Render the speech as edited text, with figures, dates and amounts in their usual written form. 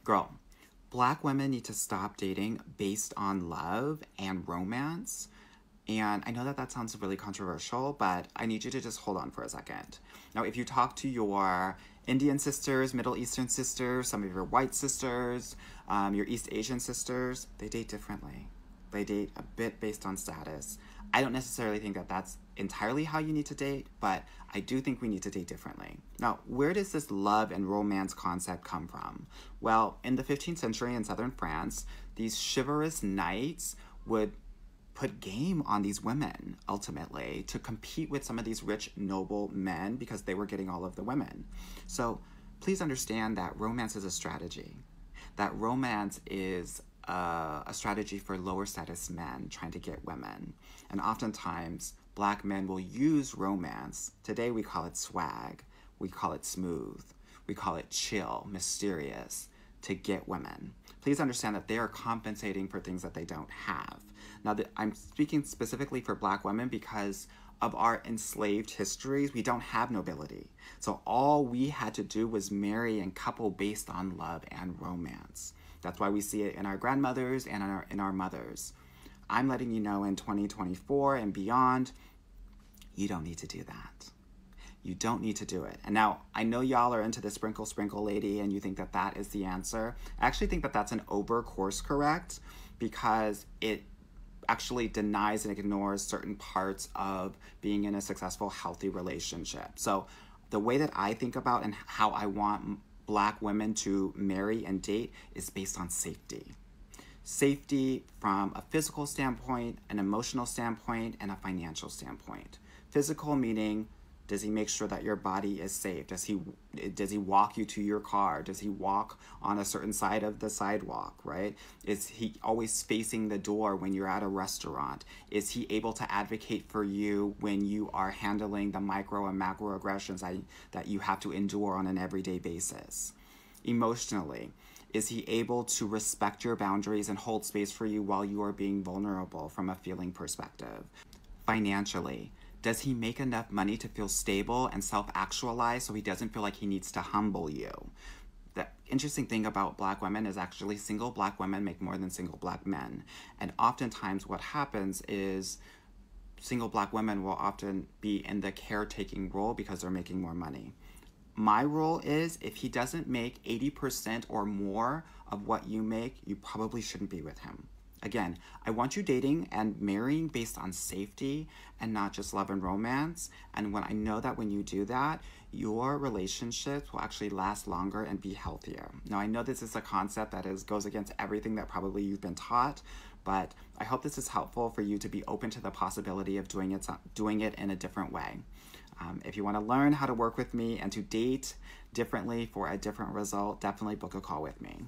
Girl, Black women need to stop dating based on love and romance. And I know that that sounds really controversial, but I need you to just hold on for a second. Now, if you talk to your Indian sisters, Middle Eastern sisters, some of your white sisters, your East Asian sisters, they date differently. They date a bit based on status. I don't necessarily think that that's entirely how you need to date, but I do think we need to date differently. Now, where does this love and romance concept come from? Well, in the 15th century in southern France, these chivalrous knights would put game on these women ultimately to compete with some of these rich noble men because they were getting all of the women. So please understand that romance is a strategy. That romance is a strategy for lower status men trying to get women. And oftentimes, Black men will use romance. Today we call it swag. We call it smooth. We call it chill, mysterious, to get women. Please understand that they are compensating for things that they don't have. Now, I'm speaking specifically for Black women because of our enslaved histories, we don't have nobility. So all we had to do was marry and couple based on love and romance. That's why we see it in our grandmothers and in our mothers. I'm letting you know in 2024 and beyond, you don't need to do that. You don't need to do it. And now, I know y'all are into the sprinkle sprinkle lady and you think that that is the answer. I actually think that that's an over course correct because it actually denies and ignores certain parts of being in a successful, healthy relationship. So the way that I think about and how I want Black women to marry and date is based on safety. Safety from a physical standpoint, an emotional standpoint, and a financial standpoint. Physical meaning, does he make sure that your body is safe? Does he walk you to your car? Does he walk on a certain side of the sidewalk, right? Is he always facing the door when you're at a restaurant? Is he able to advocate for you when you are handling the micro and macro aggressions that you have to endure on an everyday basis? Emotionally, is he able to respect your boundaries and hold space for you while you are being vulnerable from a feeling perspective? Financially, does he make enough money to feel stable and self-actualized so he doesn't feel like he needs to humble you? The interesting thing about Black women is actually single Black women make more than single Black men. And oftentimes what happens is single Black women will often be in the caretaking role because they're making more money. My rule is if he doesn't make 80% or more of what you make, you probably shouldn't be with him. Again, I want you dating and marrying based on safety and not just love and romance. And when I know that when you do that, your relationships will actually last longer and be healthier. Now, I know this is a concept that goes against everything that probably you've been taught, but I hope this is helpful for you to be open to the possibility of doing it in a different way. If you want to learn how to work with me and to date differently for a different result, definitely book a call with me.